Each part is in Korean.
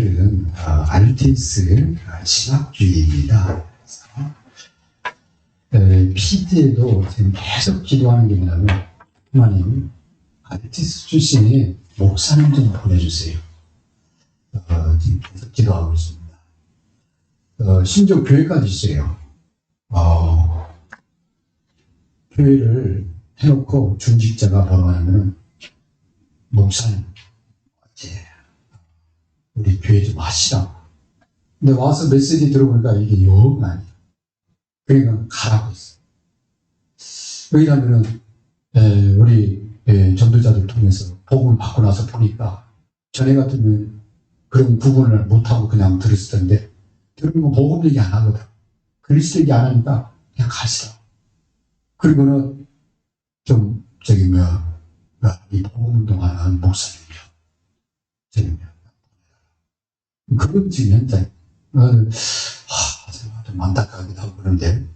오늘은 알테스 신학주의입니다. PD에도 지금 계속 기도하는 게 뭐냐면, 하나님, 알테스 출신의 목사님 좀 보내주세요. 지금 계속 기도하고 있습니다. 심지어 교회까지 있어요. 교회를 해놓고 중직자가 번호하면, 목사님, 우리 교회 좀 하시라고. 근데 와서 메시지 들어보니까 이게 영 아니에요. 그러니까 가라고 했어요. 왜냐하면 우리 전도자들 통해서 복음을 받고 나서 보니까 전에 같으면 그런 구분을 못하고 그냥 들었을 텐데 들으면 복음 얘기 안 하거든. 그리스도 얘기 안 하니까 그냥 가시라고. 그리고는 좀 이 복음 운동하는 목사님이요. 저는요. 그건 지금 현장 좀 안타까기도 하고 그런데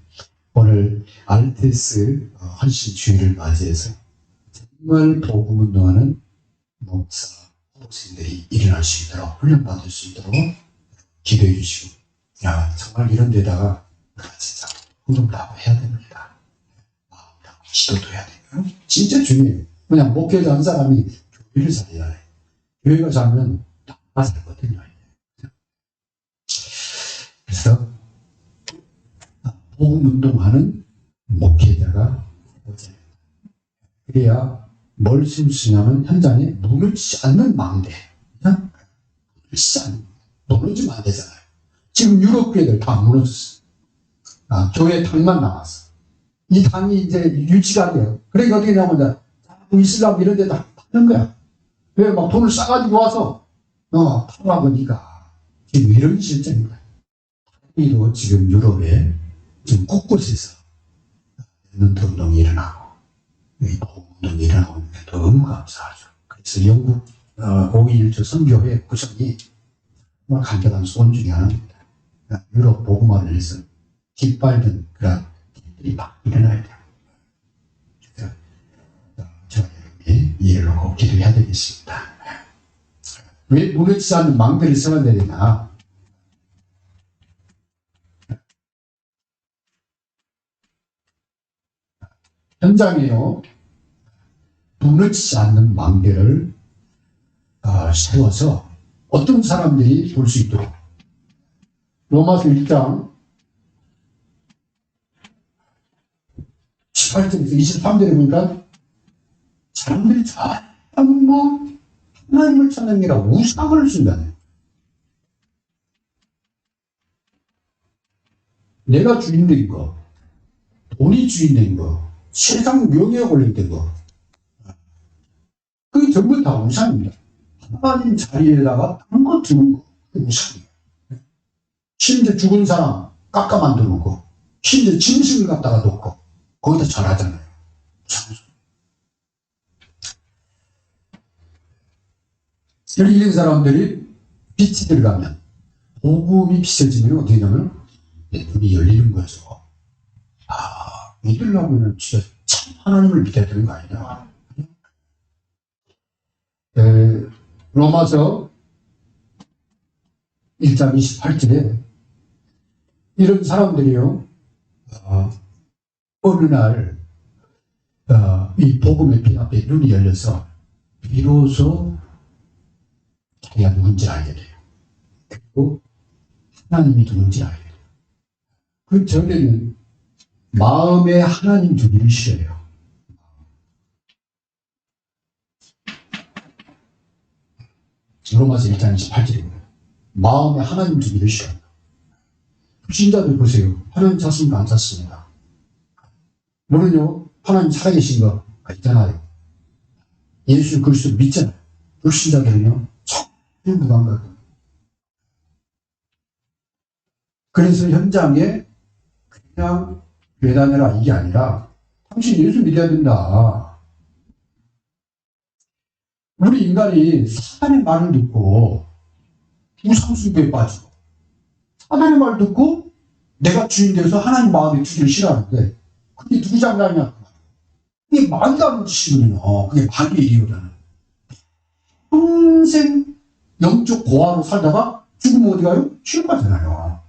오늘 알테스 헌신주의를 맞이해서 정말 복음운동하는 목사, 목사님들이 일어날 수 있도록 훈련받을 수 있도록 기도해 주시고 정말 이런 데다가 진짜 운동도 하고 해야 됩니다. 기도도 해야 돼요. 진짜 중요해요. 그냥 목회자 한 사람이 교회를 살려야 해. 교회가 살면 다 살거든요. 그래서 복음운동하는 목회자가 되어져야 된다. 그래야 뭘 쓰냐면 현장에 무너지지 않는 망대. 무너지면 안 되잖아요. 지금 유럽 교회들 다 무너졌어. 교회 당만 남았어. 이 당이 이제 유지가 돼요. 그러니까 어떻게 하냐면 이슬람 이런 데다 파는 거야. 왜 막 돈을 싸가지고 와서 팔아 보니까 지금 이런 실정입니다. 이도 지금 유럽에 지금 곳곳에서 렌넌트 운동이 일어나고 운동이 일어나고 있는데 너무 감사하죠. 그래서 영국 5.21 선교회 구성이 정말 간절한 소원 중에 하나입니다. 유럽 복음화를 위해서 깃발든 그런 일이 막 일어나야 돼요. 그래서 저와 여러분이 이해를 하고 기도해야 되겠습니다. 왜 무너지지 않는 망대를 세워야 되냐? 현장에요, 무너지지 않는 망대를 세워서 어떤 사람들이 볼 수 있도록 로마서 1장 18절에서 23절에 보니까 사람들이 전부 하나님을 찾는 게 아니라 우상을 쓴다네. 내가 주인된 거, 돈이 주인된 거, 세상 명예에 걸렸던 거, 그게 전부 다 우상입니다. 하나님 자리에다가 딴 거 두는 거, 그게 우상이에요. 심지어 죽은 사람 깎아 만드는 거, 심지어 짐승을 갖다가 놓고 거기다 절하잖아요. 여기 있는 사람들이 빛이 들어가면, 복음이 비춰지면 어떻게 되냐면 내 눈이 열리는 거죠. 믿으려면 진짜 참 하나님을 믿어야 되는 거 아니냐. 로마서 1장 28절에 이런 사람들이요, 어느 날 이 복음의 빛 앞에 눈이 열려서 비로소 자기가 누군지 알게 돼요. 그리고 하나님이 누군지 알게 돼요. 그 전에는 마음에 하나님 주기를 싫어해요. 로마서 1장 28절입니다. 마음에 하나님 주기를 싫어합니다. 신자들 보세요. 하나님 찾습니까? 안 찾습니다. 너는요, 하나님 살아계신 거 있잖아요. 예수 그리스도 믿잖아요. 불신자들은요, 전부 무감각해요. 그래서 현장에 그냥 외단해라 이게 아니라 당신 예수 믿어야 된다. 우리 인간이 사단의 말을 듣고 우상숭배에 빠지고 사단의 말 듣고 내가 주인 돼서 하나님 마음에 주기를 싫어하는데 그게 누구 장난이냐? 그게 말도 안 되는 짓이거든요. 그게 마귀의 일이거든. 평생 영적 고아로 살다가 죽으면 어디 가요? 지옥 가잖아요.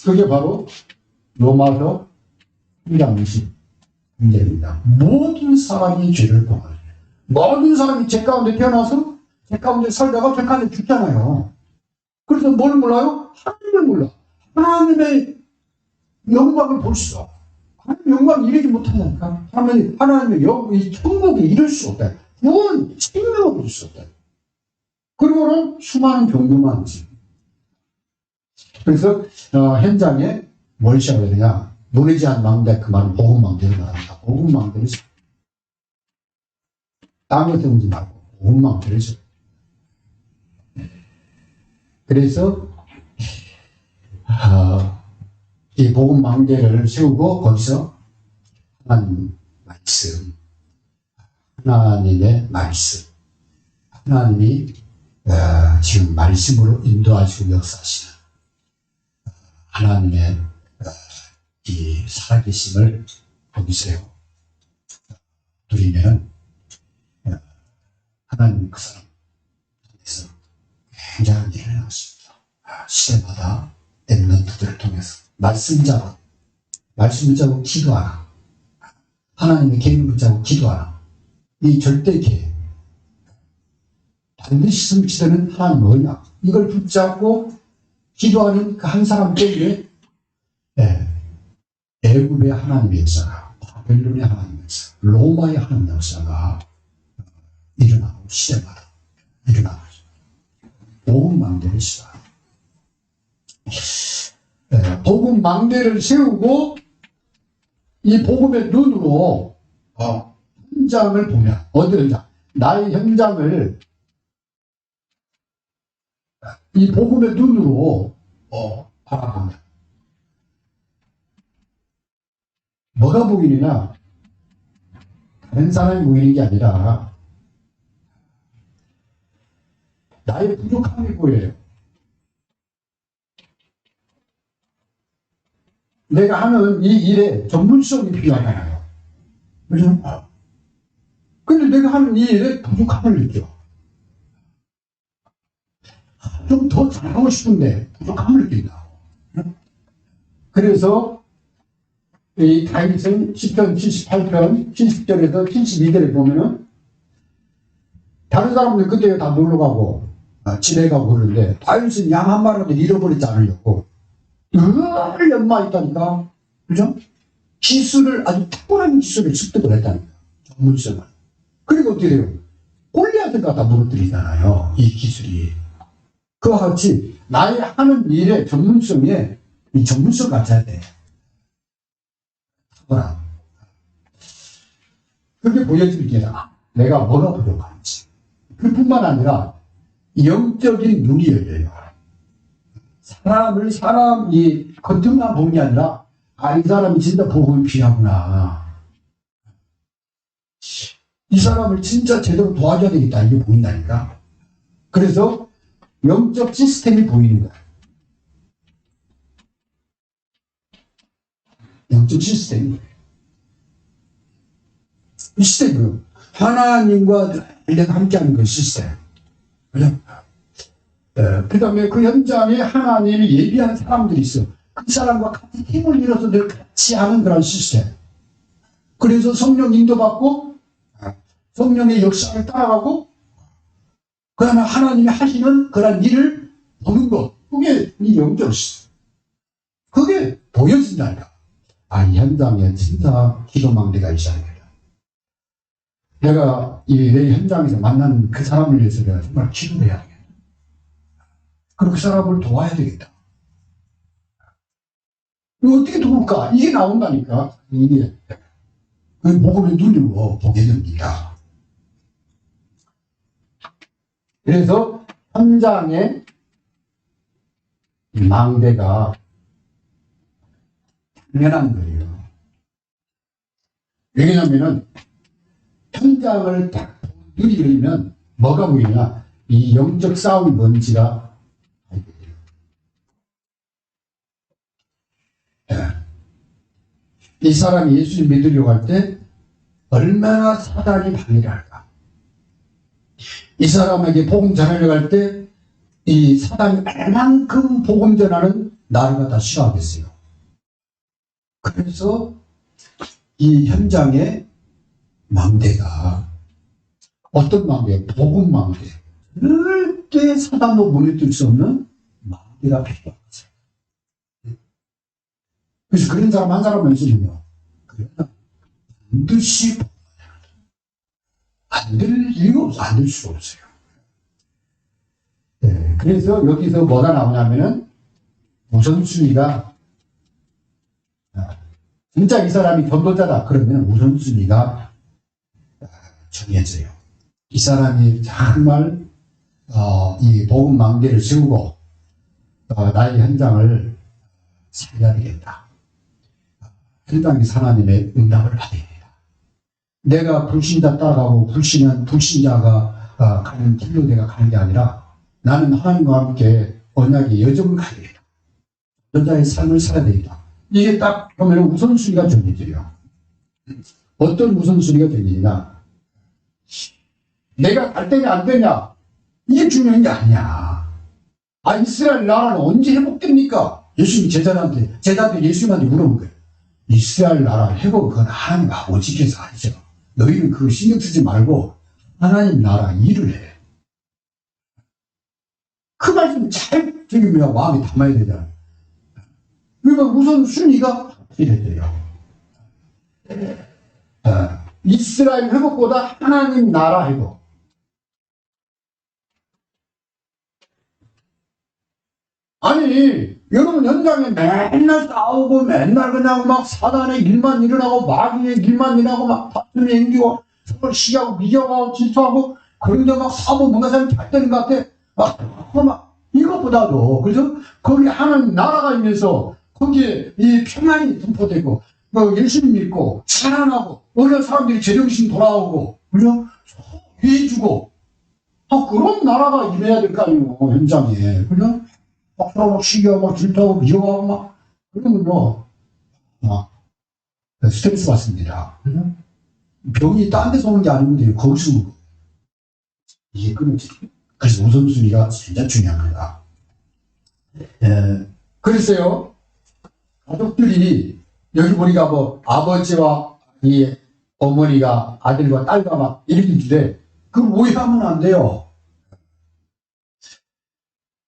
그게 바로 로마서 3장 20절입니다. 모든 사람이 죄를 범하는, 모든 사람이 죄 가운데 태어나서 죄 가운데 살다가 죄 가운데 죽잖아요. 그래서 뭘 몰라요? 하나님을 몰라. 하나님의 영광을 볼 수 없어. 하나님의 영광을 이루지 못한다니까. 하나님의 이 천국에 이룰 수 없다. 구원, 생명을 줄 수 없다. 그리고는 수많은 종교만 있지. 그래서 현장에 뭘 시작해야 되냐? 노리지 않은 망대, 그 말은 복음망대를 말합니다. 복음망대를 써. 딴거 세우지 말고 복음망대를 써. 그래서 이 복음망대를 세우고 거기서 하나님 말씀, 하나님의 말씀, 하나님이 지금 말씀으로 인도하시고 역사하시는 하나님의 이 살아계심을 거기서 누리면 하나님 그 사람에서 굉장한 일을 해놨습니다. 시대마다 엠런트들을 통해서 말씀자로 기도하라. 하나님의 계획을 붙잡고 기도하라. 이 절대 계획. 반드시 성취되는 하나님 언약. 이걸 붙잡고 기도하는 그 한 사람 때문에 애굽의 하나님의 역사가, 바벨론의 하나님의 역사, 로마의 하나님의 역사가 일어나고 시대마다 일어나고 복음망대를 세워요. 복음망대를 세우고 이 복음의 눈으로 현장을 보면 어디를 나의 현장을 이 복음의 눈으로 바라보면 뭐가 보이느냐? 다른 사람이 보이는 게 아니라 나의 부족함이 보여요. 내가 하는 이 일에 전문성이 필요하잖아요. 그죠? 근데 내가 하는 이 일에 부족함을 느껴. 좀 더 잘하고 싶은데 부족함을 느낀다고. 그래서 이 다윗은 10편 78편 70절에서 72절에 보면은 다른 사람들 그때 다 놀러가고 집에 가고 그러는데 다윗은 양 한 마리라도 잃어버리지 않으려고 늘 연마했다니까. 그죠? 기술을 아주 탁월한 기술을 습득을 했다니까. 전문성을. 그리고 어떻게 돼요? 골리앗을 갖다 무너뜨리잖아요. 이 기술이. 그와 같이 나의 하는 일의 전문성에 이 전문성을 가져야 돼. 탁월한. 그게 보여질 게다. 내가 뭐가 부족한지. 그뿐만 아니라 영적인 눈이 열려요. 사람이 겉으로만 보는 게 아니라, 이 사람이 진짜 복음이 필요하구나. 이 사람을 진짜 제대로 도와줘야 되겠다. 이게 보인다니까. 그래서 영적 시스템이 보이는 거야. 영적 시스템이. 이 시스템이요. 하나님과 내가 함께하는 그 시스템. 그죠? 그 다음에 그 현장에 하나님을 예비한 사람들이 있어. 그 사람과 같이 힘을 이뤄서 늘 같이 하는 그런 시스템. 그래서 성령 인도받고 성령의 역사를 따라가고 그 다음에 하나님이 하시는 그런 일을 보는 것. 그게 이 영적 시스템. 그게 보여진다니까. 이 현장에 진짜 기도망대가 있어야 돼. 내가 내 현장에서 만나는 그 사람을 위해서 내가 정말 기도를 해야 되겠다. 그리고 그 사람을 도와야 되겠다. 이거 어떻게 도울까? 이게 나온다니까. 이게 복음의 눈으로 보게 됩니다. 그래서 현장에 망대가 당연한 거예요. 왜냐하면은 현장을 딱 누리려면 뭐가 보이냐? 이 영적 싸움이 뭔지가 알게 돼요. 이 사람이 예수를 믿으려고 할 때 얼마나 사단이 방해를 할까? 이 사람에게 복음 전하려고 할 때 이 사단이 얼만큼 복음 전하는 나를 갖다 싫어하겠어요. 그래서 이 현장에 망대가 어떤 망대? 복음 망대. 절대 사단도 무너뜨릴 수 없는 망대가 필요한 거죠. 그래서 그런 사람 한 사람만 있으면요. 반드시 안 될 이유가 없어. 안 될 수가 없어요. 네, 그래서 여기서 뭐가 나오냐면은 우선순위가 진짜 이 사람이 전도자다 그러면 우선순위가 정해져요. 이 사람이 정말 이 복음 망대를 세우고 나의 현장을 살려야 되겠다. 현장에서 하나님의 응답을 받아야 된다. 내가 불신자 따라가고 불신자가 가는 길로 내가 가는 게 아니라 나는 하나님과 함께 언약의 여정을 가야 되겠다. 여자의 삶을 살아야 되겠다. 이게 딱 보면 우선순위가 정해져요. 어떤 우선순위가 정해지냐? 내가 갈 때냐 안 되냐? 이게 중요한 게 아니야. 이스라엘 나라는 언제 회복됩니까? 예수님이 제자들 예수님한테 물어본 거예요. 이스라엘 나라 회복 그건 하나님 아버지께서 하죠. 너희는 그거 신경 쓰지 말고 하나님 나라 일을 해. 그 말씀 잘 들으면 마음에 담아야 되잖아. 그러니까 우선 순위가 이랬대요. 이스라엘 회복보다 하나님 나라 회복. 아니 여러분 현장에 맨날 싸우고 맨날 그냥 막 사단의 일만 일어나고 마귀의 일만 일어나고 막 다툼이 생기고 서로 시기하고 미경하고 질투하고 그런데 막 사고 뭔가 사람이 잘 되는 것 같아. 막 이것보다도 그래서 거기 하나님 나라가 있면서 거기에 이 평안이 분포되고 예수님 믿고 찬양하고 어느 사람들이 제정신 돌아오고 그죠? 위해주고 그런 나라가 임해야 될 거 아니에요 현장에 그죠? 막 서로 막 시기하고 막 질투하고 미워하고 막 그러면요 스트레스 받습니다. 그죠? 병이 딴 데서 오는 게 아닌데 거기서 오는 거예요. 이게 끊어지죠. 그래서 우선순위가 진짜 중요합니다. 그래서요 가족들이 여기 보니까 뭐 아버지와 이 어머니가 아들과 딸과 막 이렇게 주되 그걸 오해하면 안 돼요.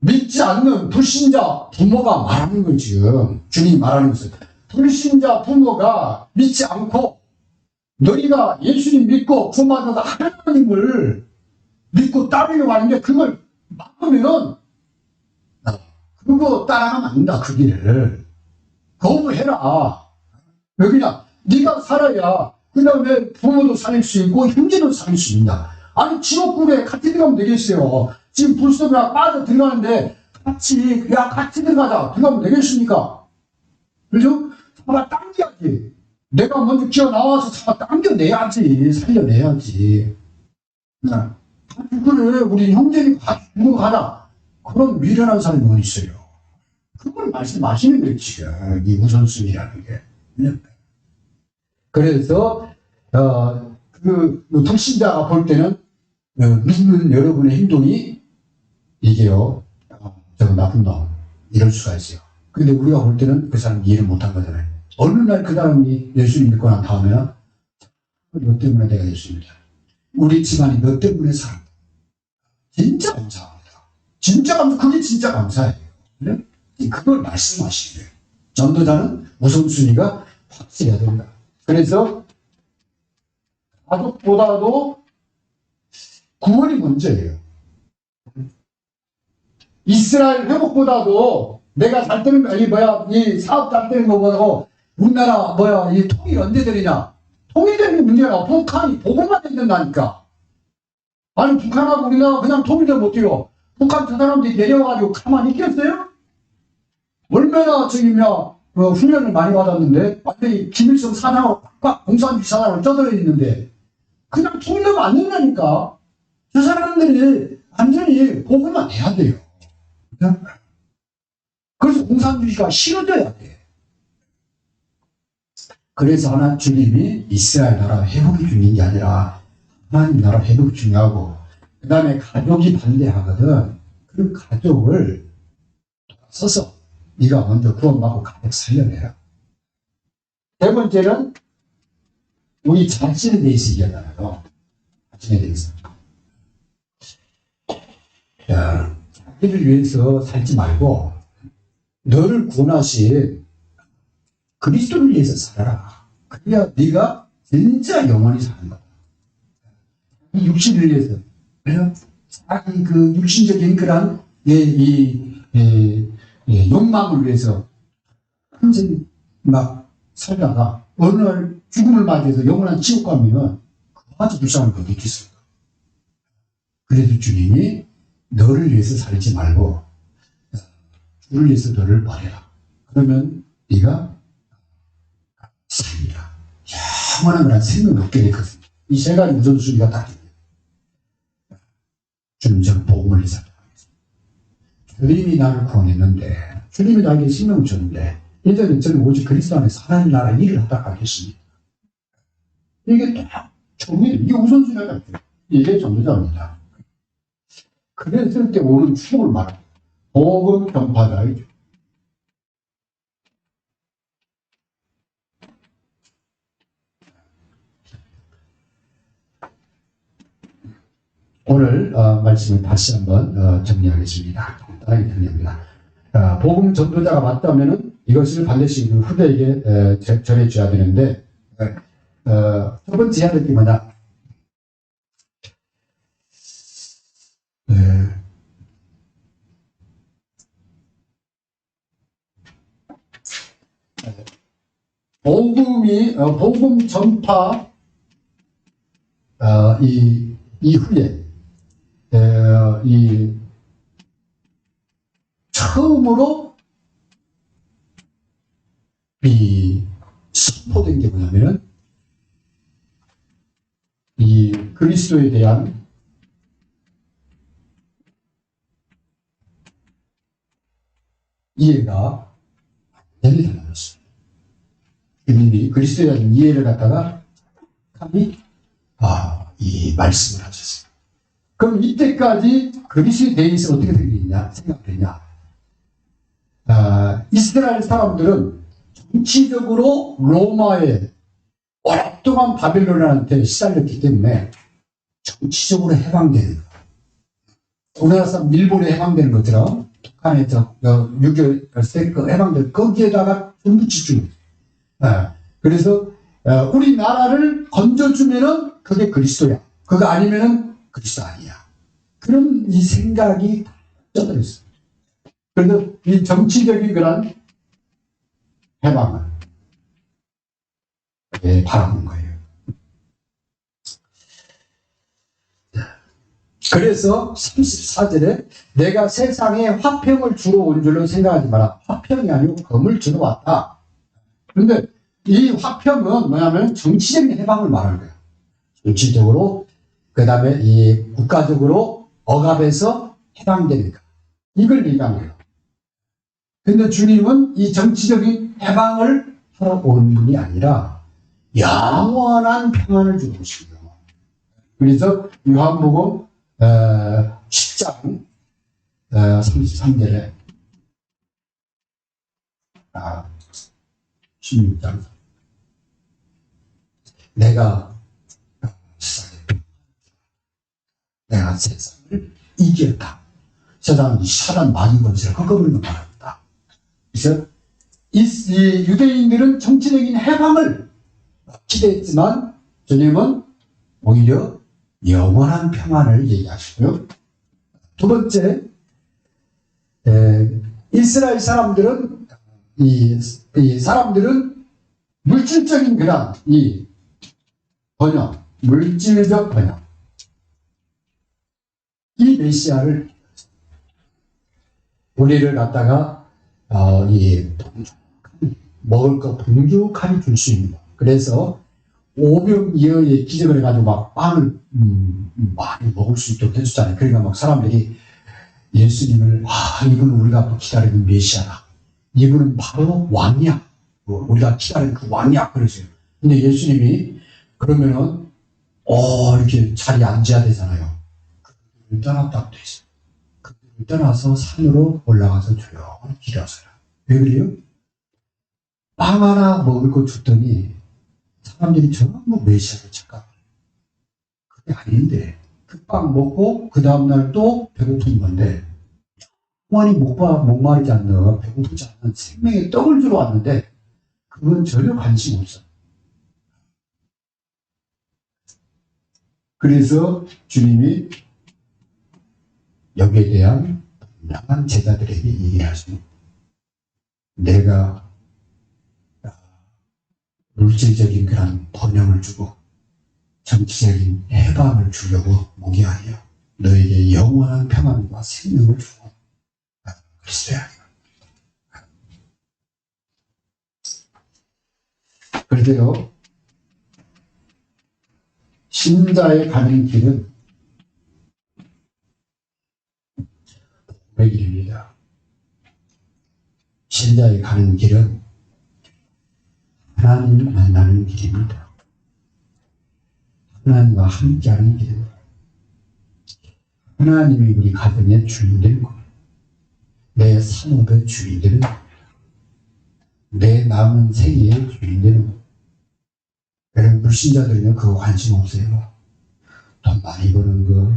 믿지 않는 불신자 부모가 말하는 거죠. 주님이 말하는 것은 불신자 부모가 믿지 않고 너희가 예수님 믿고 구원받아서 하나님을 믿고 따르려고 하는데 그걸 막으면은 그거 따라가면 안 된다. 그 길을 거부해라. 여기냐 네가 살아야 그 다음에 부모도 살릴 수 있고 형제도 살릴 수 있냐. 아니 지옥불에 같이 들어가면 되겠어요. 지금 불속에 빠져 들어가는데 같이 들어가자 들어가면 되겠습니까? 그죠? 잡아 당겨야지. 내가 먼저 기어 나와서 잡아 당겨내야지. 살려내야지. 그래 우리 형제니 같이 죽어 가자. 그런 미련한 사람이 어디 있어요. 그걸 말씀하시는 거예요 지금 이 우선순위라는 게. 그래서 그 불신자가 볼 때는 믿는 여러분의 행동이 이게요 저거 나쁜 놈 이럴 수가 있어요. 근데 우리가 볼 때는 그 사람 이해를 못한 거잖아요. 어느 날 그 사람이 예수님 믿고 난 다음에는 너 때문에 내가 예수 믿다. 우리 집안이 너 때문에 살았다. 진짜 감사합니다. 그게 진짜 감사해요. 그래? 그걸 말씀하시는 거예요. 전도자는 우선순위가 확실해야 된다. 그래서 가족보다도 구원이 먼저예요. 이스라엘 회복보다도 내가 잘 되는 이 사업 잘 되는 거보다도 우리나라 이 통일 언제 되느냐. 통일되는 문제가 북한이 보고만 된다니까. 아니 북한하고 우리나라 그냥 통일되면 어때요? 북한 저 사람들이 내려와가지고 가만히 있겠어요? 얼마나 훈련을 많이 받았는데 완전히 김일성 사장으로 꽉 공산주의 사장으로 쪄들어 있는데 그냥 통일되면 안 된다니까. 저 사람들이 완전히 보고만 해야 돼요. 그래서 공산주의가 싫어져야 돼. 그래서 주님이 이스라엘 나라 회복이 중요한 게 아니라 하나님 나라 회복이 중요하고 그 다음에 가족이 반대하거든. 그 가족을 서서 네가 먼저 구원받고 가족 살려내라. 세 번째는 우리 자신에 대해서 얘기하잖아요. 자신에 대해서. 야, 자기를 위해서 살지 말고 너를 구원하신 그리스도를 위해서 살아라. 그래야 네가 진짜 영원히 사는 거야. 이 육신을 위해서. 그래요? 자기 그 육신적인 그런 욕망을 위해서 완전히 막 살다가 어느 날 죽음을 맞이해서 영원한 지옥 가면 그마저 불쌍한 거 느끼겠습니까? 그래서 주님이 너를 위해서 살지 말고 주를 위해서 너를 버려라. 그러면 네가 살리라. 영원한 그런 생명을 얻게 되거든요. 이 세 가지 우선순위가 딱 있네요. 주님, 저는 복음을 위해서 주님이 나를 구원했는데, 주님이 나에게 생명을 줬는데, 이제는 저는 오직 그리스도 안에서 하나님 나라 일을 하다 가겠습니다. 이게 딱 정리, 이게 우선순위가 딱 돼요. 이게 정리자입니다. 그랬을 때 오는 축을 말합니다. 복음 전파자이죠. 오늘 말씀을 다시 한번 정리하겠습니다. 간단하게 정리합니다. 복음 전도자가 맞다면 이것을 반드시 후대에게 전해줘야 되는데 첫 번째 해야 될 게 뭐냐? 복음 전파 이후에 처음으로 선포된 게 뭐냐면은 이 그리스도에 대한 이해가 완전히 달라졌어요. 주님이 그리스도에 대한 이해를 갖다가 감히 이 말씀을 하셨어요. 그럼 이때까지 그리스도에 대해서 어떻게 생각했냐? 이스라엘 사람들은 정치적으로 로마에 오랫동안 바빌론한테 시달렸기 때문에 정치적으로 해방되는 거. 우리나라 사람 일본에 해방되는 것처럼 북한에서 6.25 해방된 거기에다가 전부 집중해요. 그래서 우리나라를 건져주면은 그게 그리스도야. 그거 아니면은 그리스도 아니야. 그런 이 생각이 쪄들었어요. 그래서 이 정치적인 그런 해방을 바라는 거예요. 그래서 34절에 내가 세상에 화평을 주러 온 줄로 생각하지 마라. 화평이 아니고 검을 주러 왔다. 그런데 이 화평은 뭐냐면 정치적인 해방을 말하는 거예요. 정치적으로, 그 다음에 이 국가적으로 억압에서 해방되니까. 이걸 얘기한 거예요. 근데 주님은 이 정치적인 해방을 하러 온 분이 아니라 영원한 평안을 주고 오십니다. 그래서 요한복음 10장 33절에 16장 내가 세상을 이겼다. 세상은 사단 마귀 권세를 꺾어버리는 바랍니다. 그래서 이 유대인들은 정치적인 해방을 기대했지만 주님은 오히려 영원한 평안을 얘기하시고요. 두 번째, 이스라엘 사람들은 이 사람들은 물질적인 그런 이 번영, 물질적 번영, 이 메시아를 우리를 갖다가 먹을 거 풍족하게 줄 수 있는 거. 그래서 오병이어의 기적을 해가지고 막 빵을 많이 먹을 수 있도록 해주잖아요. 그러니까 막 사람들이 예수님을 이분은 우리가 기다리는 메시아다. 이분은 바로 왕이야. 우리가 기다리는 그 왕이야. 그러세요. 근데 예수님이 그러면은 이렇게 자리에 앉아야 되잖아요. 그들을 떠났다고 돼 있어요. 그들을 떠나서 산으로 올라가서 조용히 기도하세요. 왜 그래요? 빵 하나 먹을 거 줬더니 사람들이 전부 메시아를 착각해요. 그게 아닌데 그 빵 먹고 그 다음날 또 배고픈 건데 영원히 목마르지 않는 배고프지 않는 생명의 떡을 주러 왔는데 그건 전혀 관심 없어요. 그래서 주님이 여기에 대한 분명한 제자들에게 얘기하십니다. 내가 물질적인 그런 번영을 주고 정치적인 해방을 주려고 목이 아니요 너에게 영원한 평안과 생명을 주고 그리스도야. 그런데요, 신자의 가는 길은 복음의 길입니다. 신자의 가는 길은 하나님을 만나는 길입니다. 하나님과 함께하는 길입니다. 하나님이 우리 가정의 주인 되는 겁니다. 내 산업의 주인 되는 겁니다. 내 남은 생애의 주인 되는 겁니다. 여러분, 불신자들은 그거 관심 없어요. 돈 많이 버는 거,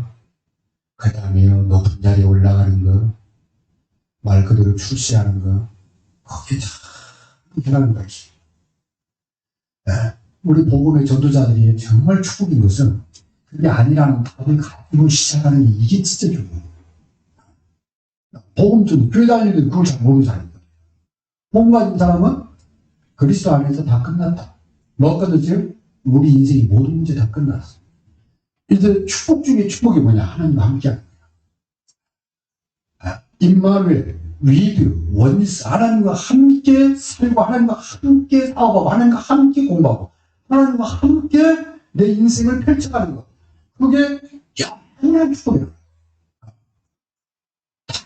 그 다음에 높은 자리에 올라가는 거, 말 그대로 출세하는 거, 그게 참 해라는 거지. 우리 복음의 전도자들이 정말 축복인 것은 그게 아니라는 답을 가지고 시작하는 게 이게 진짜 중요해요. 복음 전 교회 다니는데 그걸 잘 모르는 사람이거든요. 복음 가진 사람은 그리스도 안에서 다 끝났다. 뭐가 끝났지? 우리 인생의 모든 문제 다 끝났어. 이제 축복 중에 축복이 뭐냐? 하나님과 함께하는 거야. 임마누엘, 위드, 원리스, 하나님과 함께 살고, 하나님과 함께 사업하고, 하나님과 함께 공부하고, 하나님과 함께 내 인생을 펼쳐가는 것. 그게 영원한 축복이에요.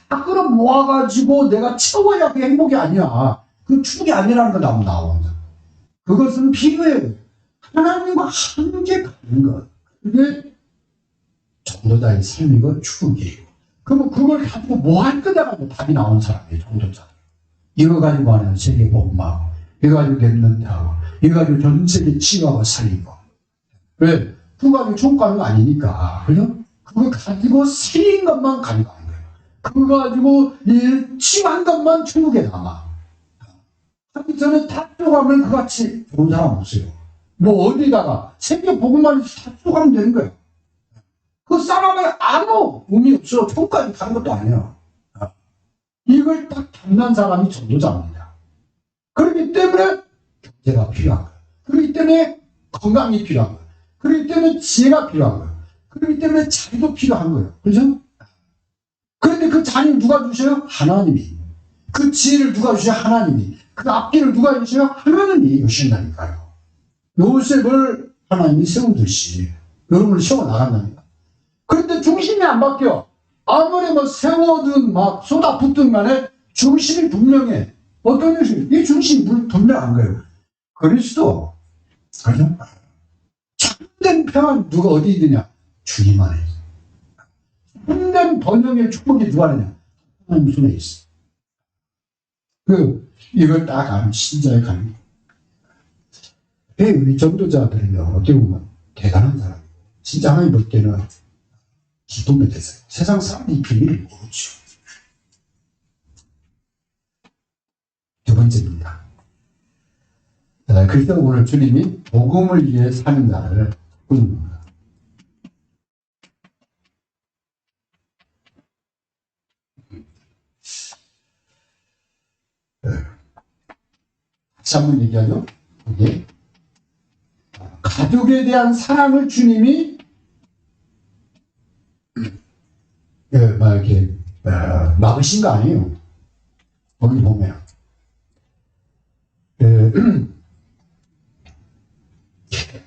다 끌어 모아가지고 내가 채워야 그게 행복이 아니야. 그 축복이 아니라는 거 나오는. 그것은 필요해요. 하나님과 함께 가는 것. 그게 전도자의 삶이고 축복이에요. 그러면 그걸 가지고 뭐 할 거냐가 답이 나온 사람이에요, 전도자. 이거 가지고 하는 세계 복음하고, 이거 가지고 랩런트하고, 이거 가지고 전 세계 치유하고 살리고. 왜? 그거 가지고 총가는 거 아니니까. 그죠? 그거 가지고 살린 것만 가지고 하는 거예요. 그거 가지고 치유한 것만 천국에 남아. 하기 전에 다 쪼가면 그같이 좋은 사람 없어요. 뭐 어디다가 세계 복음만 다 쪼가면 되는 거예요. 그 사람은 아무 의미 없어. 총까지 가는 것도 아니야. 이걸 딱 담는 사람이 전도자입니다. 그렇기 때문에 경제가 필요한 거예요. 그렇기 때문에 건강이 필요한 거예요. 그렇기 때문에 지혜가 필요한 거예요. 그렇기 때문에 자리도 필요한 거예요. 그렇죠? 그런데 그 자리를 누가 주셔요? 하나님이. 그 지혜를 누가 주셔요? 하나님이. 그 앞길을 누가 주셔요? 하나님이 주신다니까요. 요셉을 하나님이 세우듯이 여러분을 세워나간다니까. 그런데 중심이 안 바뀌어. 아무리 뭐 세워든 막 쏟아붓든 간에 중심이 분명해. 어떤 중심? 이 중심이 분명한 거예요. 그리스도. 그죠? 참된 평안 누가 어디 있느냐? 주님 안에 있어. 참된 번영의 축복이 누가 하느냐? 하나님 손에 있어. 이걸 딱 아는 신자의 가는 우리 전도자들은요, 어떻게 보면 대단한 사람이에요. 진짜 하나님 볼 때는 기쁨의 대상. 세상 사람이 이 비밀을 모르죠. 두 번째입니다. 그래서 오늘 주님이 복음을 위해 사는 자를 부릅니다. 다시 한번 얘기하죠. 이게 가족에 대한 사랑을 주님이 이렇게 막으신 거 아니에요. 거기 보면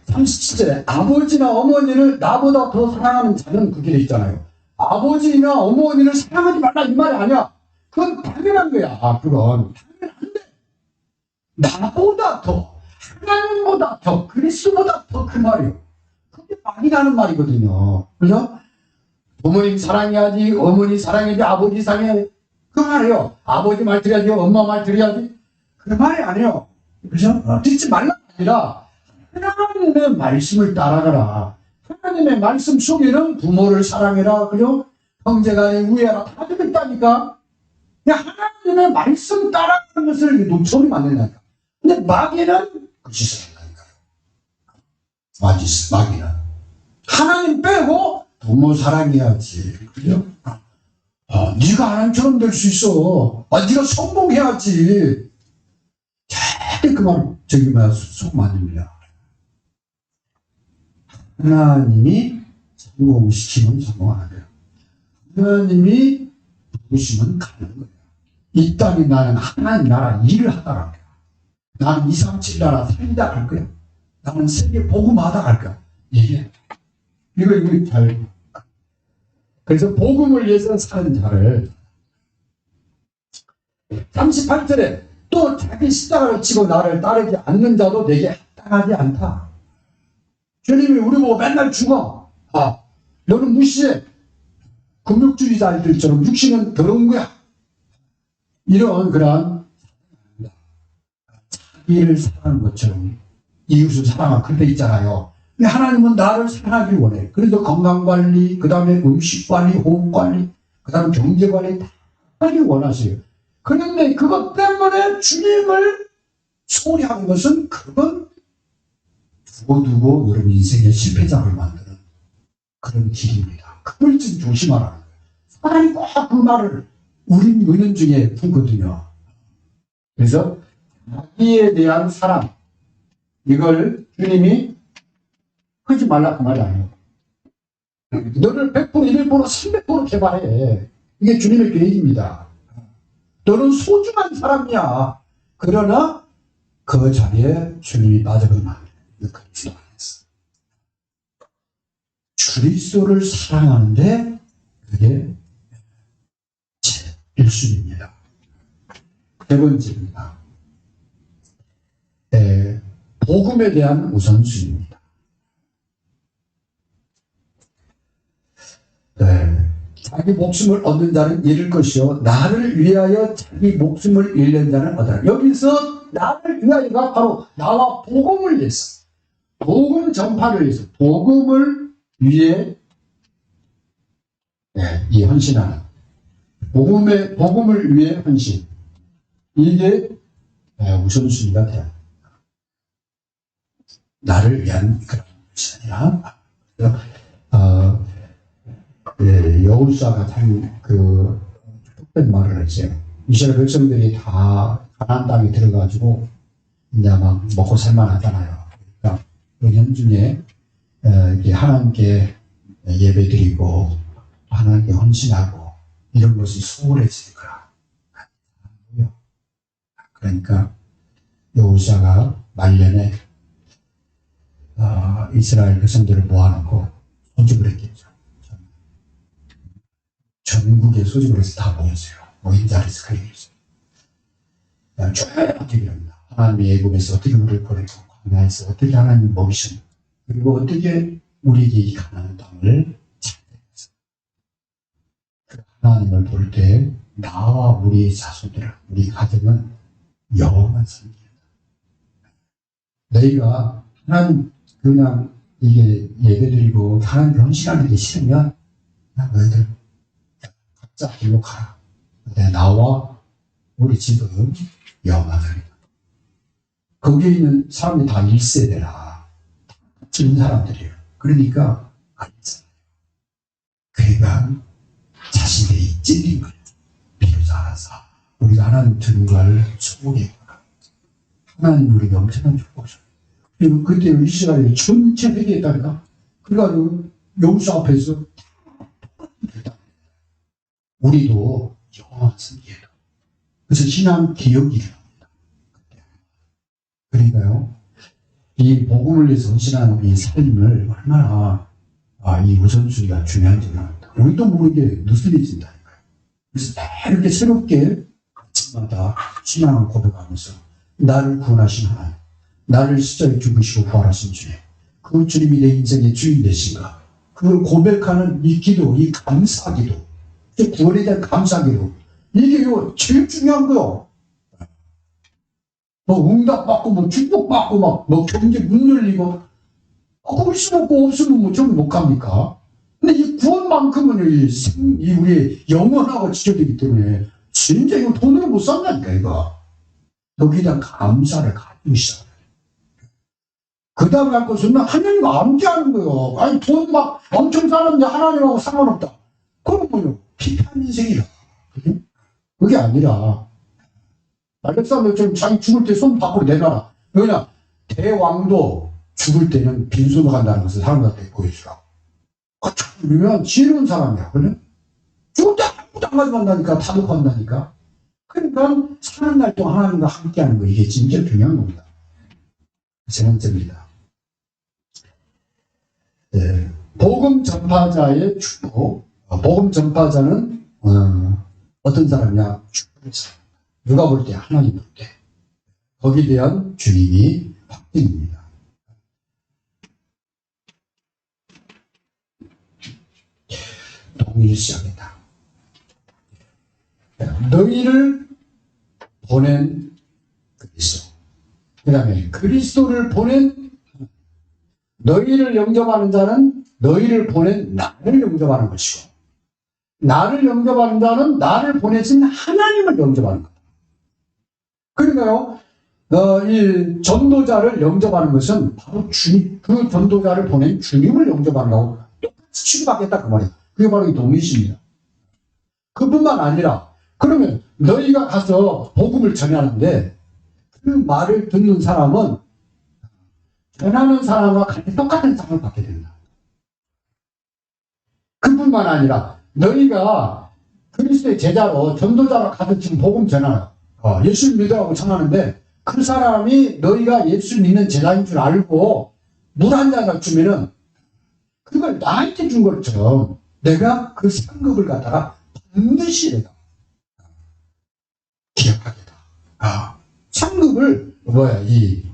37절에 아버지나 어머니를 나보다 더 사랑하는 자는 그게 돼 있잖아요. 아버지나 어머니를 사랑하지 말라 이 말이 아니야. 그건 당연한 거야. 그건 당연한데 나보다 더, 하나님보다 더, 그리스도보다 더 그 말이에요. 그게 많이 가는 말이거든요. 그죠? 부모님 사랑해야지, 어머니 사랑해야지, 아버지 사랑해야지. 그 말이에요. 아버지 말 들어야지, 엄마 말 들어야지. 그 말이 아니에요. 그죠? 듣지 말라가 아니라 하나님의 말씀을 따라가라. 하나님의 말씀 속에는 부모를 사랑해라, 그죠? 형제간에 우애하라, 다 들어있다니까. 그냥 하나님의 말씀 따라가는 것을 놓쳐버리면 안 된다니까. 근데 마귀는 그 짓을 한다니까요. 마귀는. 하나님 빼고 부모 사랑해야지. 그죠? 네가 하나님 처럼 될 수 있어. 네가 성공해야지. 절대 그 말, 속 아닙니다. 하나님이 성공시키면 성공 안 돼요. 하나님이 부르시면 가는 거예요. 이 땅에 나는 하나님 나라 일을 하다 갈 거야. 나는 237 나라 살다 갈 거야. 나는 세계 복음하다 갈 거야. 이거 잘. 그래서 복음을 위해서 사는 자를 38절에 또 자기 십자가를 지고 나를 따르지 않는 자도 내게 합당하지 않다. 주님이 우리 보고 맨날 죽어. 너는 무시해. 금욕주의자들처럼 육신은 더러운 거야. 이런 그런 자기를 사랑하는 것처럼 이웃을 사랑하는 그런 데 있잖아요. 근데 하나님은 나를 사랑하길 원해. 그래서 건강관리, 그 다음에 음식관리, 호흡관리, 그 다음에 경제관리 다 하길 원하세요. 그런데 그것 때문에 주님을 소홀히 하는 것은 그건 두고두고 여러분 인생의 실패작을 만드는 그런 길입니다. 그걸 좀 조심하라는 거예요. 사람이 꼭 그 말을 우리 은연중에 품거든요. 그래서 자기에 대한 사랑, 이걸 주님이 하지 말라 그 말이 아니에요. 너를 100%, 100%, 300% 개발해. 이게 주님의 계획입니다. 너는 소중한 사람이야. 그러나 그 자리에 주님이 빠져버리면 안 돼. 그리스도 안에서. 그리스도를 사랑하는데 그게 제 1순위입니다. 세 번째입니다. 복음에 대한 우선순위입니다. 자기 목숨을 얻는 자는 잃을 것이요 나를 위하여 자기 목숨을 잃는 자는 얻으라. 여기서 나를 위하여가 바로 나와 복음을 위해서, 복음 전파를 위해서, 복음을 위해 이 헌신하는, 복음을 위해 헌신, 이게 우선순위가 돼요. 나를 위한 그런 것이 아니라 여호수아가 참 특별한 말을 했어요. 이스라엘 백성들이 다 가나안 땅에 들어가지고 이제 막 먹고 살만하잖아요. 그러니까 은연 중에 하나님께 예배드리고 하나님께 헌신하고 이런 것이 소홀해지니까. 그러니까 여호수아가 말년에 이스라엘 백성들을 모아놓고 소집을 했겠죠. 전국에 소집을 해서 다 모였어요. 모인 자리에서 그 얘기했어요. 쭉 얘기합니다. 하나님이 애굽에서 어떻게 우리를 보내고 광야에서 어떻게 하나님이 먹이셨는가, 그리고 어떻게 우리에게 이 가나안 땅을 찾아내서 그 하나님을 볼 때 나와 우리의 자손들, 우리 가정은 영원한 선기다. 너희가 하나님 그냥 이게 예배드리고 하나님 헌신하는 게 싫으면 그냥 너희들 각자 길로 가라. 근데 나와 우리 집은 영원하리라. 거기에 있는 사람이 다 1세대라. 지는 사람들이에요. 그러니까 알잖아요. 그가 자신들이 찔린 거예요. 비로소 알아서 우리가 하나님 주는 걸 소개했구나. 하나님 우리가 엄청난 축복이죠. 그리고 그때 이스라엘이 전체 회개했다니까. 그래가지고 여호수아 앞에서 우리도 영원한 승리예요. 그래서 신앙 기억이 일어납니다. 그러니까요, 이 복음을 위해서 헌신하는 우리 삶을 얼마나 이 우선순위가 중요한지 모릅니다. 우리도 모르게 느슨해진다니까요. 그래서 이렇게 새롭게 아침마다 신앙을 고백하면서 나를 구원하신 하나님, 나를 십자가에 죽으시고 부활하신 주님, 그 주님이 내 인생의 주인 되신가, 그걸 고백하는 이 기도, 이 감사기도, 구원에 대한 감사기도, 이게 제일 중요한 거요. 뭐 응답받고 뭐 축복받고 막 뭐 경제 문 열리고 그럴 수 없고 없으면 뭐 저기 못 갑니까? 근데 이 구원만큼은 이 우리 영원하고 지켜지기 때문에 진짜 이거 돈으로 못 산다니까 이거. 여기에 대한 감사를 가지고 있어. 그 다음에 할 것은 하나님과 함께하는 거예요. 아니 돈 막 엄청 사는데 하나님하고 상관없다. 그건 뭐요? 피폐한 인생이라. 그게 아니라 알렉산더처럼 자기 죽을 때 손 밖으로 내놔라. 왜냐? 대왕도 죽을 때는 빈손으로 간다는 것을 사람들한테 보여주라고. 참 유명한 지혜로운 사람이야. 그래? 죽을 때 아무도 안 가져간다니까. 다 놓고 간다니까. 그러니까 사는 날 동안 하나님과 함께하는 거 이게 진짜 중요한 겁니다. 세 번째입니다. 네. 복음 전파자의 축복. 복음 전파자는 어떤 사람이냐? 축복의 사람. 누가 볼 때 하나님 볼 때. 거기에 대한 주님이 확증입니다. 동의를 시작했다. 너희를 보낸 그리스도. 그 다음에 그리스도를 보낸 너희를 영접하는 자는 너희를 보낸 나를 영접하는 것이고 나를 영접하는 자는 나를 보내신 하나님을 영접하는 것. 그러니까요, 이 전도자를 영접하는 것은 바로 주님, 그 전도자를 보낸 주님을 영접하는 거하고 똑같이 취급하겠다 그 말이에요. 그게 바로 이 동의십니다. 그뿐만 아니라 그러면 너희가 가서 복음을 전하는데 그 말을 듣는 사람은 전하는 사람과 같이 똑같은 상을 받게 된다. 그뿐만 아니라 너희가 그리스도의 제자로 전도자로 가서 지금 복음 전하는 예수를 믿으라고 전하는데 그 사람이 너희가 예수 믿는 제자인 줄 알고 물 한 잔을 주면은 그걸 나한테 준 것처럼 내가 그 상급을 갖다가 반드시 내가 기억하겠다. 상급을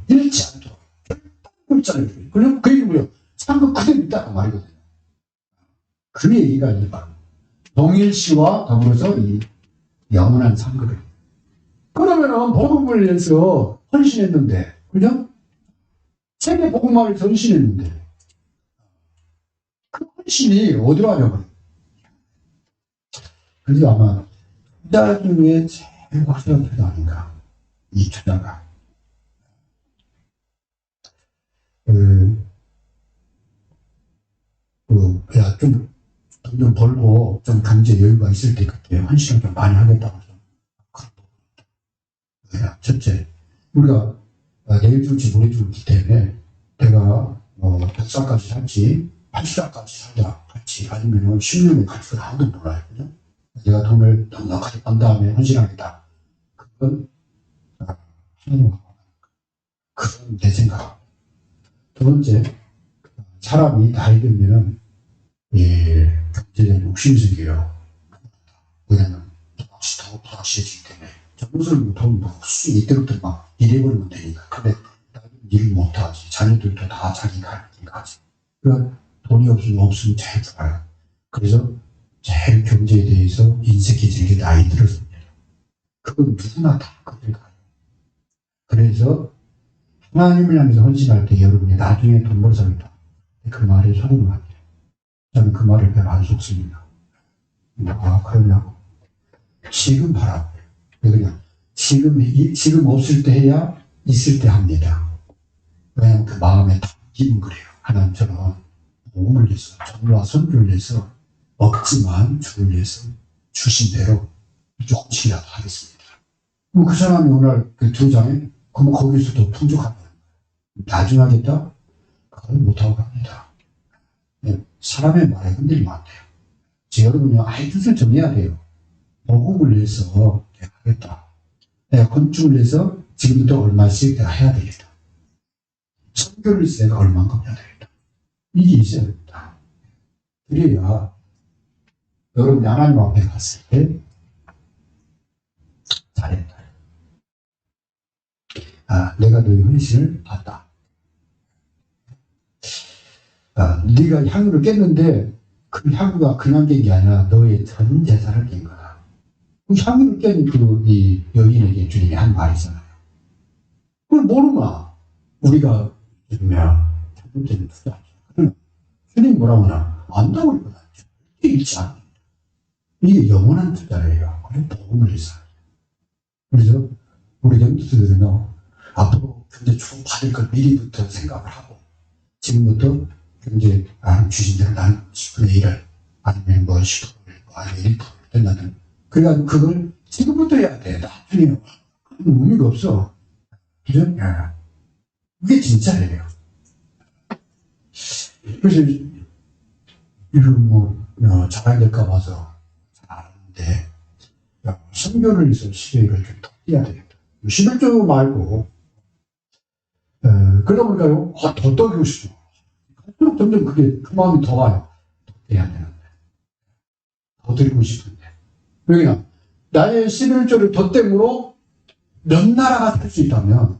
잃지 않도록 결단을 주고 그럼 그 얘기고요. 상급 그대로 있다고 말이거든요. 그 얘기가 이제 바로 동일시와 더불어서 이 영원한 상급을. 그러면은 복음을 위해서 헌신했는데, 그죠? 세계 복음화를 헌신했는데, 그 헌신이 어디로 하냐고. 그래서 아마 투자 중에 제일 확실한 투자 아닌가. 이 투자가. 돈 좀 벌고 좀 경제 여유가 있을 때 그때 헌신을 좀 많이 하겠다고 좀. 첫째, 우리가 내일 줄지 모레 줄기 때문에 내가 100살까지 살지 80살까지 살자 같이 아니면 10년에 갈지 아무도 몰라요. 그죠? 내가 돈을 넉넉하게 번 다음에 헌신하겠다. 그건 하나님과 그건 내 생각. 두 번째, 사람이 나이 들면은 경제에 욕심이 생겨요. 왜냐면 더 부닥치기 때문에 전무술 돈 수익 이때부터 막 일해버리면 되니까. 근데 나는 일을 못하지. 자녀들도 다 자기가 하니까 하지. 그러니까 돈이 없으면 제일 좋아요. 그래서 제일 경제에 대해서 인색해지는 게 나이 들어서 그건 누구나 다 그럴 거예요. 그래서 하나님을 향해서 헌신할 때 여러분이 나중에 돈 벌어서겠다. 그 말에 속으면 안 돼요. 저는 그 말을 별로 안 속습니다. 그러냐고. 지금 하라고. 그냥 지금 없을 때 해야 있을 때 합니다. 왜냐하면 그 마음에 담기면 그래요. 하나님처럼 몸을 위해서 저와 손주를 위해서 없지만 주를 위해서 주신 대로 조금씩이라도 하겠습니다. 그 사람이 오늘 그 두 장에 그럼 거기서도 풍족하면 나중에 하겠다? 그걸 못하고 갑니다. 사람의 말에 흔들리면 안 돼요. 여러분요, 아예 뜻을 정해야 돼요. 복음을 위해서 내가 하겠다. 내가 건축을 위해서 지금부터 얼마씩 내가 해야 되겠다. 선교를 위해서 내가 얼만큼 해야 되겠다. 이게 있어야 됩니다. 그래야 여러분이 하나님 앞에 갔을 때 잘했다. 내가 너희 헌신을 봤다. 네가 향유를 깼는데 그 향유가 그냥 깬 게 아니라 너의 전 재산을 깬 거다. 그 향유를 깬 이 여인에게 주님이 한 말이잖아요. 그걸 모르나? 우리가 요즘에 잘못된 투자. 주님 뭐라고 하냐? 안다고 이거다. 절대 잃지 않아. 이게 영원한 투자예요. 그래 복음을 위해서. 그래서 우리 영주들은요, 앞으로 경제 쭉 받을 걸 미리부터 생각을 하고, 지금부터 경제 주신 대로 나는 10분의 1을, 아니면 뭐 10%를, 아니면 1%를 된다는. 그러니까 그걸 지금부터 해야 돼. 나중에 의미가 없어. 그죠? 그게 진짜예요. 그래서 이런 잘해야 될까 봐서 잘 아는데, 선교를 위해서 시계를 좀 더 띄어야 되겠다. 11조 말고, 그러다 보니까요, 더 떠기고 싶어. 점점 그게, 그 마음이 더 와요. 더 떼야 되는데. 더 드리고 싶은데. 여기는, 나의 11조를 덧댐으로 몇 나라가 살 수 있다면,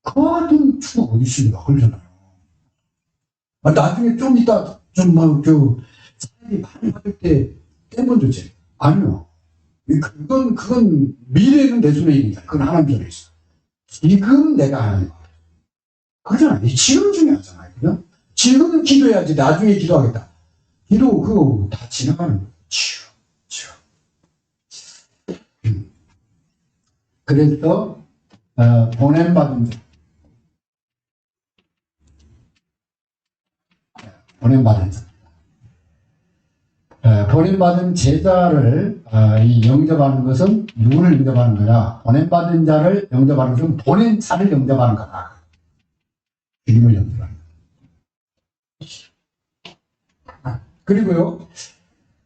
그 같은 추가 어디 있습니까? 그러잖아요. 나중에 좀 이따, 사람이 많이 받을 때 떼면 되지. 아니요. 그건 미래는 내 손에 있는 거야. 그건 하나님 손에 있어. 지금 내가 하는 거야. 그러잖아요. 지금 중요하잖아요. 그죠? 지금 기도해야지. 나중에 기도하겠다. 기도, 그거 다 지나가는 거예요. 치워. 그래서, 보냄받은 자. 보냄받은 제자를 영접하는 것은 누구를 영접하는 거냐? 보냄받은 자를 영접하는 것은 보낸 자를 영접하는 거다. 주님을 영접하는 거다. 그리고요,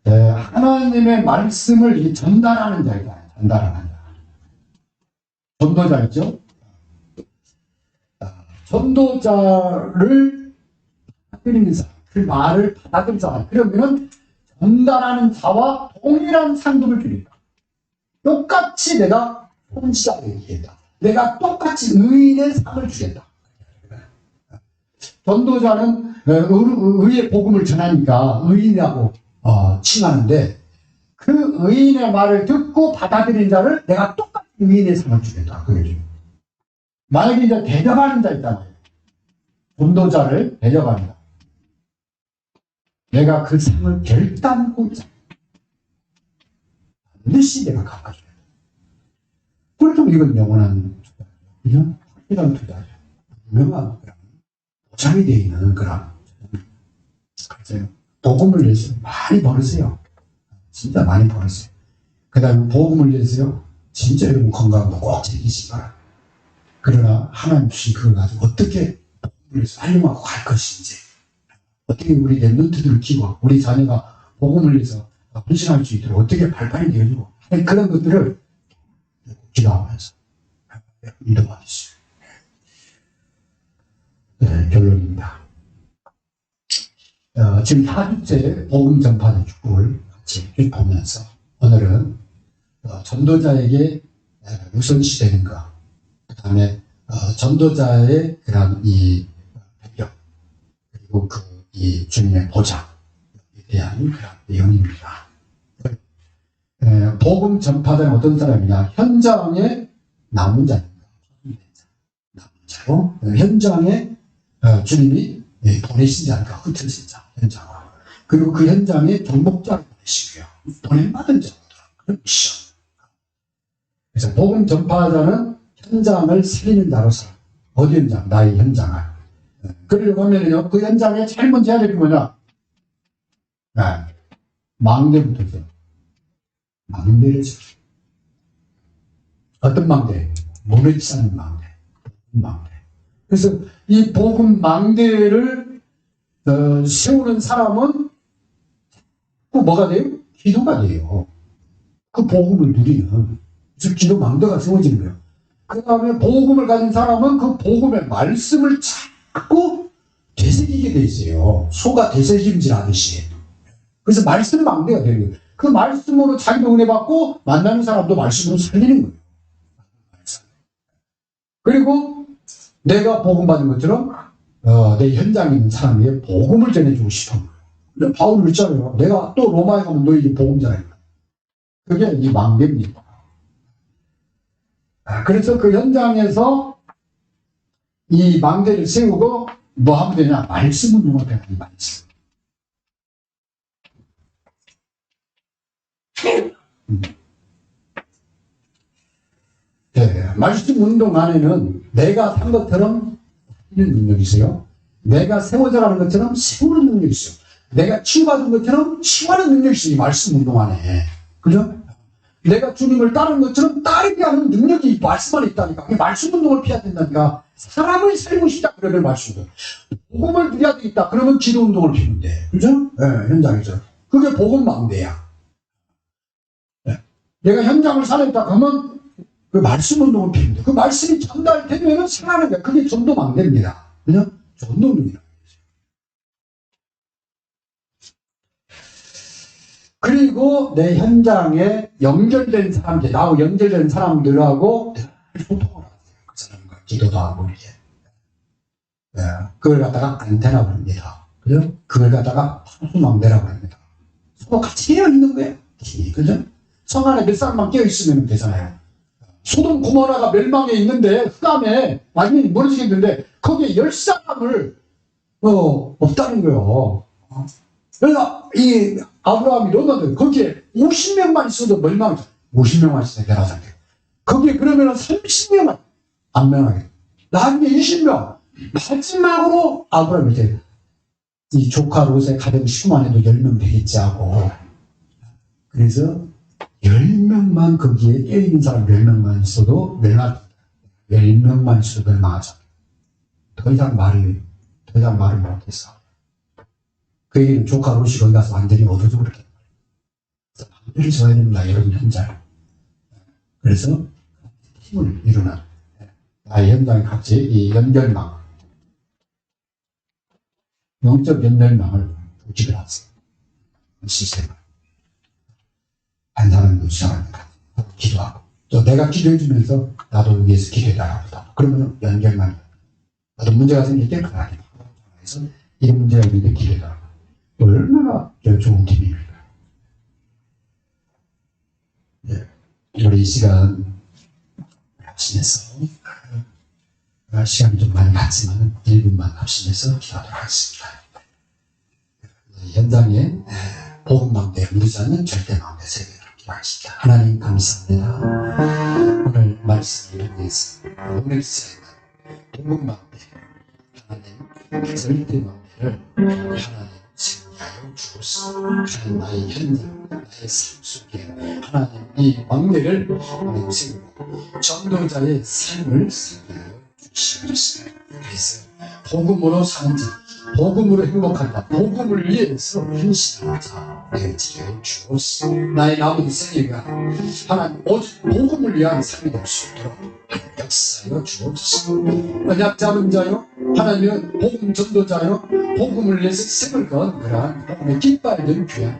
하나님의 말씀을 전달하는 자이다. 전달하는 자. 전도자 있죠? 전도자를 받아들이는 사람, 그 말을 받아들이는 사람. 그러면은 전달하는 자와 동일한 상급을 드린다. 똑같이 내가 혼시자를 얘기했다. 내가 똑같이 의인의 상을 주겠다. 전도자는 의의 복음을 전하니까 의인이라고 칭하는데, 그 의인의 말을 듣고 받아들인 자를 내가 똑같이 의인의 상을 주겠다. 그거죠. 만약에 이제 대접하는 자 있잖아요. 전도자를 대접한다. 내가 그 상을 결단코 반드시 내가 갚아줘야 돼. 그래도 이건 영원한 투자죠. 그냥 확실한 투자죠. 유명한 보장이 되어 있는 그런. 그래서 복음을 위해서 많이 벌으세요. 진짜 많이 벌으세요. 그 다음에 복음을 위해서요. 진짜 여러분 건강도 꼭 챙기시기 바랍니다. 그러나 하나님 주신 그걸 가지고 어떻게 복음을 위해서 활용하고 갈 것인지, 어떻게 우리 랩런트들을 키고 우리 자녀가 복음을 위해서 헌신할 수 있도록 어떻게 발판이 되어주고 그런 것들을 기도하면서 인도받으시죠. 결론입니다. 지금 4주째 복음 전파의 축복을 같이 보면서 오늘은 전도자에게 우선시되는 것, 그 다음에 전도자의 그런 이 배경, 그리고 이 주님의 보장에 대한 그런 내용입니다. 복음 전파자는 어떤 사람이냐? 현장에 남은 자입니다. 남은 자로 현장에 주님이 보내신 자니까 흩어진 자, 현장으로. 그리고 그 현장에 정복자를 보내시고요. 보냄받은 자입니다. 그런 미션. 그래서 복음 전파자는 현장을 살리는 자로서, 어디 현장? 나의 현장을. 그러려고 하면요, 그 현장에 제일 먼저 해야 될 게 뭐냐? 망대부터 있어요. 망대를 지켜. 어떤 망대? 무너지지 않는 망대. 망대. 그래서 이 복음 망대를 세우는 사람은 그 뭐가 돼요? 기도가 돼요. 그 복음을 누리는. 그래서 기도 망대가 세워지는 거예요. 그 다음에 복음을 가진 사람은 그 복음의 말씀을 자꾸 되새기게 돼 있어요. 소가 되새김질 하듯이. 그래서 말씀 망대가 되는 거예요. 그 말씀으로 자기도 은혜 받고 만나는 사람도 말씀으로 살리는 거예요. 그리고 내가 복음 받은 것처럼 내 현장에 있는 사람에게 복음을 전해주고 싶은 거예요. 근데 바울이 그랬잖아요. 내가 또 로마에 가면 너에게 복음 전해. 그게 이 망대입니다. 그래서 그 현장에서 이 망대를 세우고 뭐 하면 되냐? 말씀을 용어되는 이 말씀. 네, 말씀 운동 안에는 내가 산 것처럼 하는 능력이 있어요. 내가 세워져가는 것처럼 세우는 능력이 있어요. 내가 치유받은 것처럼 치유하는 능력이 있어요. 이 말씀 운동 안에. 그죠? 내가 주님을 따르는 것처럼 따르게 하는 능력이 이 말씀 안에 있다니까. 이 말씀 운동을 피해야 된다니까. 사람을 살리고 싶다. 그러면 말씀 운동. 복음을 누려야 되겠다. 그러면 기도 운동을 피우면 돼. 그죠? 네, 현장에서. 그게 복음 망대야. 네. 내가 현장을 살렸다. 그러면 그 말씀 운동을 피우면 돼. 그 말씀이 전달되면 살아나는 거야. 그게 전도 망대입니다. 그죠? 전도 운동이라. 그리고 내 현장에 연결된 사람들, 나하고 연결된 사람들하고 소통을 하세요. 그 사람과 기도도 하고, 이제. 네, 그걸 갖다가 안테나고 합니다. 그죠? 그걸 갖다가 파수망대라고 합니다. 서로 같이 깨어 있는 거예요. 그죠? 성 안에 몇 사람만 깨어 있으면 되잖아요. 소돔 고모라가 멸망에 있는데, 흑암에 완전히 무너지겠는데, 거기에 10사람을, 없다는 거예요. 그래서 이 아브라함이 롯한테 거기에 50명만 있어도 멸망, 50명만 있어도 변하잖아요. 거기에 그러면은 30명만 안 변하게. 나중에 20명. 마지막으로 아브라함이 이제 이 조카 롯의 가정 식구만 해도 10명 되겠지 하고. 그래서 10명만 거기에 깨어있는 사람 10명만 있어도 멸망, 10명만 있어도 멸망하죠. 더 이상 말을 못했어. 그 얘기는 조카 롯이 거기 가서 완전히 어두워져 버렸단 말이에요. 완전히 서야 됩니다, 여러분 현장. 그래서 힘을 이루는 나의 현장의 각지 이 연결망, 영적 연결망을 조직을 하세요. 시스템을. 한 사람도 시작합니다. 기도하고. 또 내가 기도해주면서 나도 위해서 기도해달라고. 그러면 연결망이. 나도 문제가 생길 때 그만해. 그래서 이런 문제가 있는데 기도해달라고. 얼마나 좋은 팀입니까? 네. 우리 이 시간 합심해서 시간이 좀 많이 갔지만 1분만 합심해서 기도하도록 하겠습니다. 현장에 복음망대 누리지 않는 절대망대 세계를 기도하겠습니다. 하나님 감사합니다. 오늘 말씀을 통해서 오늘 시간 복음망대 하나님 절대망대를 하나님 승리하여 주옵소서. 하나님 나의 현장, 나의 삶 속에 하나님 이 망대를 하나님 세우고 전도자의 삶을 승리하여 주시옵소서. 그래서 복음으로 사는 자, 복음으로 행복한다, 복음을 위해서 헌신하는 자 되어지게 주옵소서. 나의 남은 생애가 하나님 오직 복음을 위한 삶이 될 수 있도록 역사하여 주옵소서. 언약 잡은 자요, 하나님은 복음 전도자요, 복음을 위해서 생을 건 그러한 복음의 깃발 든 귀한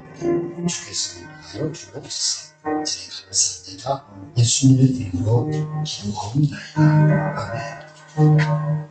주께서 인도하여 주옵소서. 제가 감사합니다. 예수님의 이름으로 기도하옵나이다. 아멘.